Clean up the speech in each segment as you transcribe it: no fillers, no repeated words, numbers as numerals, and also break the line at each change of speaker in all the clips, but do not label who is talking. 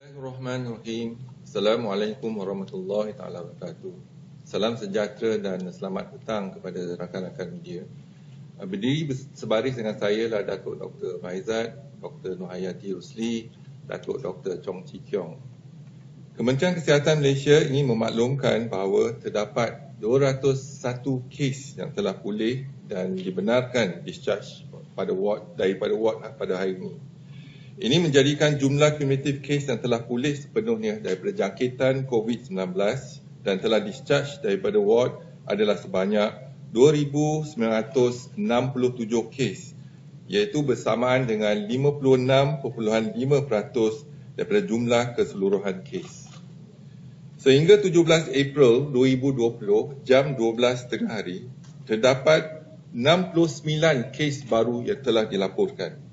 Bismillahirrahmanirrahim. Assalamualaikum warahmatullahi taala wabarakatuh. Salam sejahtera dan selamat petang kepada rakan-rakan media. Berdiri sebaris dengan saya lah Datuk Dr. Faizat, Dr. Nohayati Rusli, Datuk Dr. Chong Chi Kiong. Kementerian Kesihatan Malaysia ingin memaklumkan bahawa terdapat 201 kes yang telah pulih dan dibenarkan discharge daripada ward pada hari ini. Ini menjadikan jumlah cumulative case yang telah pulih sepenuhnya daripada jangkitan COVID-19 dan telah discharge daripada ward adalah sebanyak 2,967 kes, iaitu bersamaan dengan 56.5% daripada jumlah keseluruhan kes. Sehingga 17 April 2020 jam 12 tengah hari, terdapat 69 kes baru yang telah dilaporkan.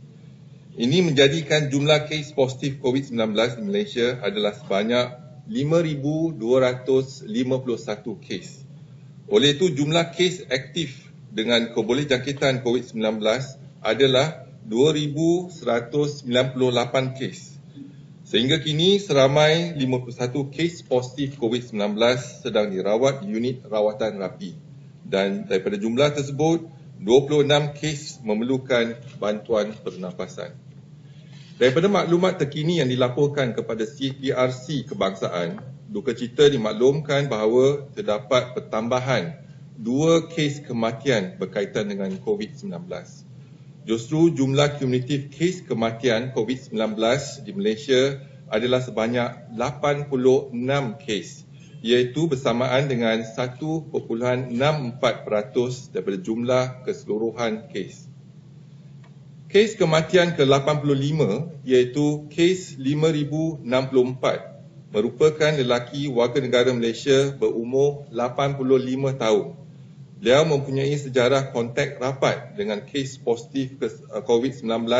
Ini menjadikan jumlah kes positif COVID-19 di Malaysia adalah sebanyak 5,251 kes. Oleh itu, jumlah kes aktif dengan keboleh jangkitan COVID-19 adalah 2,198 kes. Sehingga kini seramai 51 kes positif COVID-19 sedang dirawat di unit rawatan rapi. Dan daripada jumlah tersebut, 26 kes memerlukan bantuan pernafasan. Daripada maklumat terkini yang dilaporkan kepada CPRC Kebangsaan, duka cita dimaklumkan bahawa terdapat pertambahan 2 kes kematian berkaitan dengan COVID-19. Justru jumlah cumulative kes kematian COVID-19 di Malaysia adalah sebanyak 86 kes, iaitu bersamaan dengan 1.64% daripada jumlah keseluruhan kes. Kes kematian ke-85 iaitu kes 5,064 merupakan lelaki warga negara Malaysia berumur 85 tahun. Beliau mempunyai sejarah kontak rapat dengan kes positif COVID-19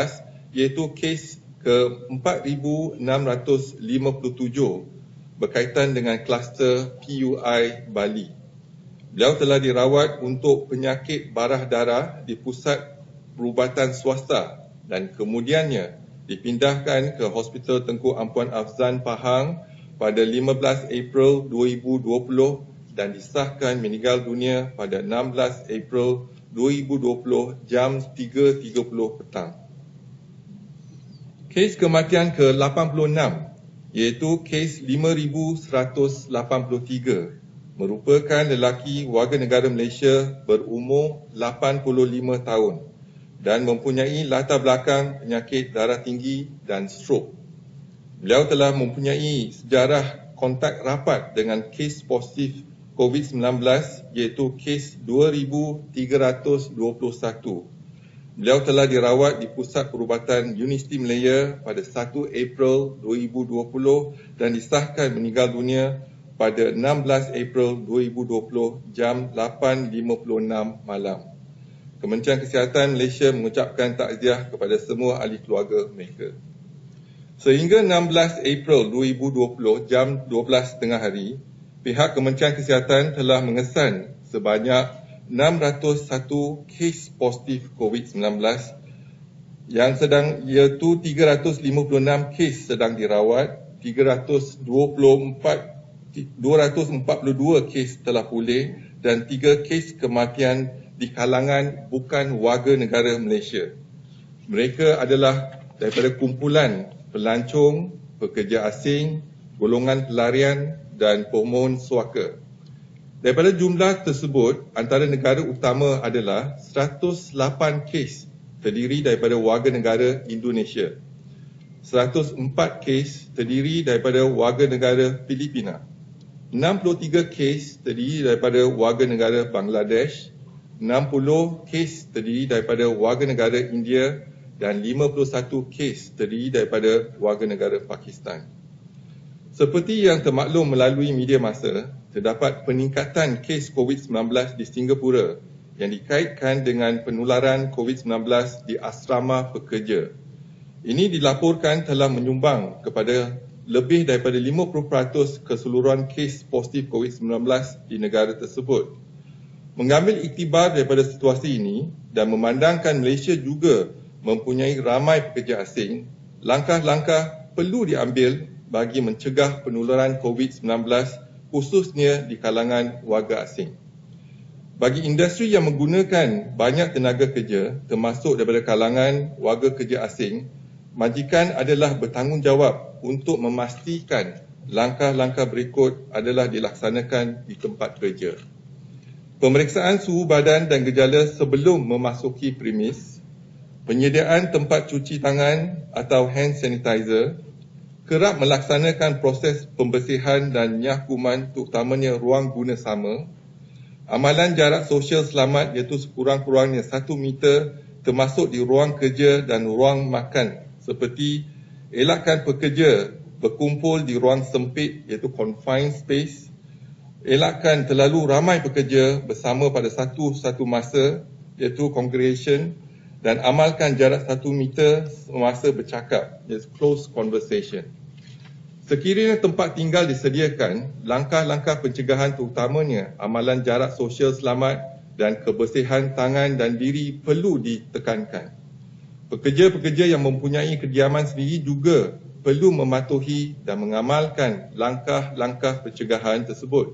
iaitu kes ke-4,657 berkaitan dengan kluster PUI Bali. Beliau telah dirawat untuk penyakit barah darah di pusat perubatan swasta dan kemudiannya dipindahkan ke Hospital Tengku Ampuan Afzan Pahang pada 15 April 2020 dan disahkan meninggal dunia pada 16 April 2020 jam 3.30 petang. Kes kematian ke-86 iaitu kes 5,183 merupakan lelaki warga negara Malaysia berumur 85 tahun dan mempunyai latar belakang penyakit darah tinggi dan strok. Beliau telah mempunyai sejarah kontak rapat dengan kes positif COVID-19 iaitu kes 2,321. Beliau telah dirawat di Pusat Perubatan Universiti Malaya pada 1 April 2020 dan disahkan meninggal dunia pada 16 April 2020 jam 8.56 malam. Kementerian Kesihatan Malaysia mengucapkan takziah kepada semua ahli keluarga mereka. Sehingga 16 April 2020 jam 12 tengah hari, pihak Kementerian Kesihatan telah mengesan sebanyak 601 kes positif COVID-19 yang sedang iaitu 356 kes sedang dirawat, 242 kes telah pulih dan 3 kes kematian di kalangan bukan warga negara Malaysia. Mereka adalah daripada kumpulan pelancong, pekerja asing, golongan pelarian dan pemohon suaka. Daripada jumlah tersebut, antara negara utama adalah 108 kes terdiri daripada warga negara Indonesia, 104 kes terdiri daripada warga negara Filipina, 63 kes terdiri daripada warga negara Bangladesh, 60 kes terdiri daripada warga negara India dan 51 kes terdiri daripada warga negara Pakistan. Seperti yang termaklum melalui media massa, terdapat peningkatan kes COVID-19 di Singapura yang dikaitkan dengan penularan COVID-19 di asrama pekerja. Ini dilaporkan telah menyumbang kepada lebih daripada 50% keseluruhan kes positif COVID-19 di negara tersebut. Mengambil iktibar daripada situasi ini dan memandangkan Malaysia juga mempunyai ramai pekerja asing, langkah-langkah perlu diambil bagi mencegah penularan COVID-19 khususnya di kalangan warga asing. Bagi industri yang menggunakan banyak tenaga kerja termasuk daripada kalangan warga kerja asing, majikan adalah bertanggungjawab untuk memastikan langkah-langkah berikut adalah dilaksanakan di tempat kerja. Pemeriksaan suhu badan dan gejala sebelum memasuki premis, penyediaan tempat cuci tangan atau hand sanitizer, kerap melaksanakan proses pembersihan dan nyah kuman terutamanya ruang guna sama, amalan jarak sosial selamat iaitu sekurang-kurangnya 1 meter termasuk di ruang kerja dan ruang makan seperti elakkan pekerja berkumpul di ruang sempit iaitu confined space, elakkan terlalu ramai pekerja bersama pada satu masa iaitu congregation dan amalkan jarak 1 meter semasa bercakap iaitu close conversation. Sekiranya tempat tinggal disediakan, langkah-langkah pencegahan terutamanya amalan jarak sosial selamat dan kebersihan tangan dan diri perlu ditekankan. Pekerja-pekerja yang mempunyai kediaman sendiri juga perlu mematuhi dan mengamalkan langkah-langkah pencegahan tersebut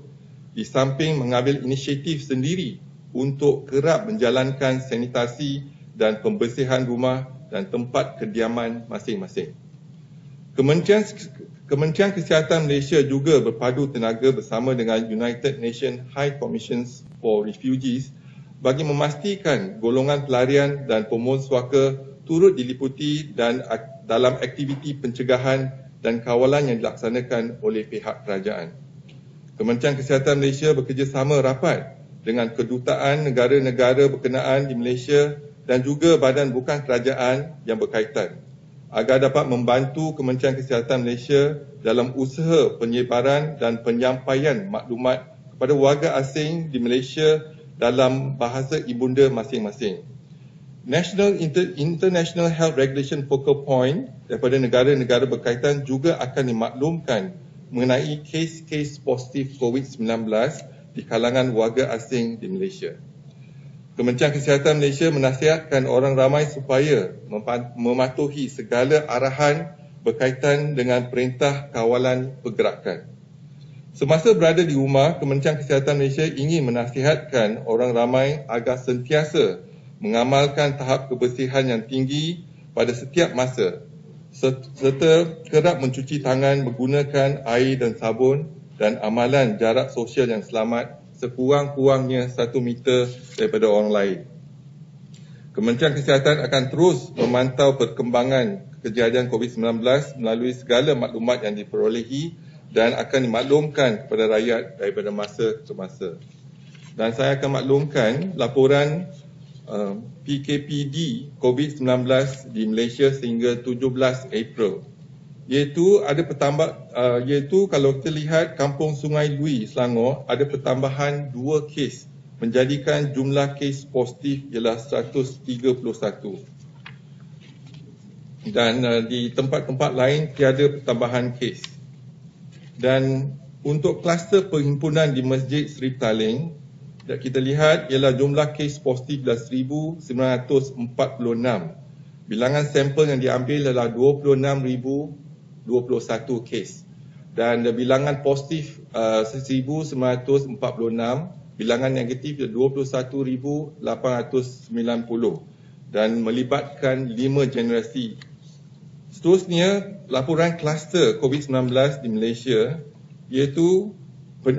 di samping mengambil inisiatif sendiri untuk kerap menjalankan sanitasi dan pembersihan rumah dan tempat kediaman masing-masing. Kementerian Kesihatan Malaysia juga berpadu tenaga bersama dengan United Nations High Commission for Refugees bagi memastikan golongan pelarian dan pemohon suaka turut diliputi dan dalam aktiviti pencegahan dan kawalan yang dilaksanakan oleh pihak kerajaan. Kementerian Kesihatan Malaysia bekerjasama rapat dengan kedutaan negara-negara berkenaan di Malaysia dan juga badan bukan kerajaan yang berkaitan agar dapat membantu Kementerian Kesihatan Malaysia dalam usaha penyebaran dan penyampaian maklumat kepada warga asing di Malaysia dalam bahasa ibunda masing-masing. International Health Regulation Focal Point daripada negara-negara berkaitan juga akan dimaklumkan mengenai kes-kes positif COVID-19 di kalangan warga asing di Malaysia. Kementerian Kesihatan Malaysia menasihatkan orang ramai supaya mematuhi segala arahan berkaitan dengan perintah kawalan pergerakan. Semasa berada di rumah, Kementerian Kesihatan Malaysia ingin menasihatkan orang ramai agar sentiasa mengamalkan tahap kebersihan yang tinggi pada setiap masa serta kerap mencuci tangan menggunakan air dan sabun dan amalan jarak sosial yang selamat sekurang-kurangnya 1 meter daripada orang lain. Kementerian Kesihatan akan terus memantau perkembangan kejadian COVID-19 melalui segala maklumat yang diperolehi dan akan dimaklumkan kepada rakyat daripada masa ke masa. Dan saya akan maklumkan laporan PKPD COVID-19 di Malaysia sehingga 17 April. Iaitu kalau kita lihat Kampung Sungai Lui, Selangor, ada pertambahan 2 kes menjadikan jumlah kes positif ialah 131. Dan di tempat-tempat lain tiada pertambahan kes. Dan untuk kluster perhimpunan di Masjid Seri Petaling, kita lihat ialah jumlah kes positif adalah 1,946. Bilangan sampel yang diambil adalah 26,021 kes. Dan bilangan positif 1,946, bilangan negatif 21,890 dan melibatkan 5 generasi. Seterusnya, laporan kluster COVID-19 di Malaysia iaitu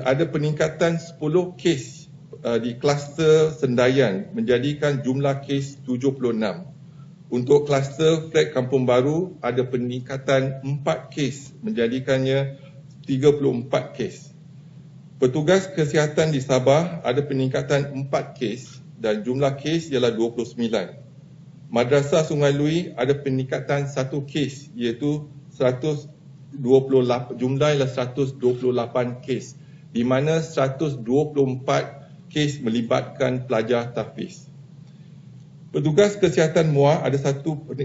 ada peningkatan 10 kes di kluster Sendayan menjadikan jumlah kes 76. Untuk kluster flat Kampung Baru ada peningkatan 4 kes menjadikannya 34 kes. Petugas kesihatan di Sabah ada peningkatan 4 kes dan jumlah kes ialah 29. Madrasah Sungai Lui ada peningkatan 1 kes iaitu 128, jumlah ialah 128 kes di mana 124 kes melibatkan pelajar tahfiz. Petugas kesihatan Muar ada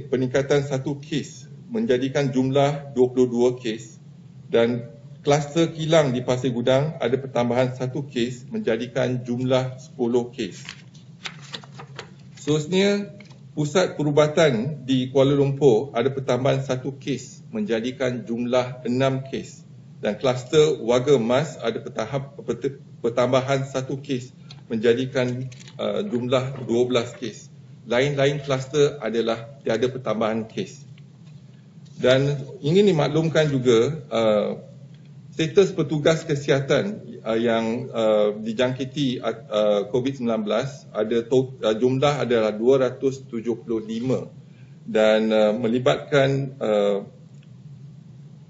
peningkatan 1 kes menjadikan jumlah 22 kes dan kluster kilang di Pasir Gudang ada pertambahan 1 kes menjadikan jumlah 10 kes. Seterusnya, pusat perubatan di Kuala Lumpur ada pertambahan 1 kes menjadikan jumlah 6 kes. Dan kluster warga emas ada pertambahan 1 kes menjadikan jumlah 12 kes. Lain-lain kluster adalah tiada pertambahan kes. Dan ingin dimaklumkan juga status petugas kesihatan yang dijangkiti COVID-19 ada jumlah adalah 275 dan melibatkan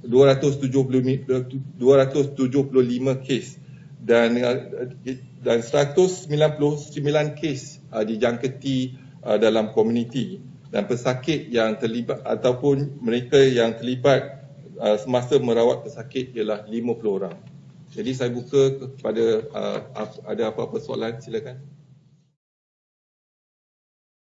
275 kes dan 199 kes dijangkiti dalam komuniti, dan pesakit yang terlibat ataupun mereka yang terlibat semasa merawat pesakit ialah 50 orang. Jadi saya buka kepada ada apa-apa soalan, silakan.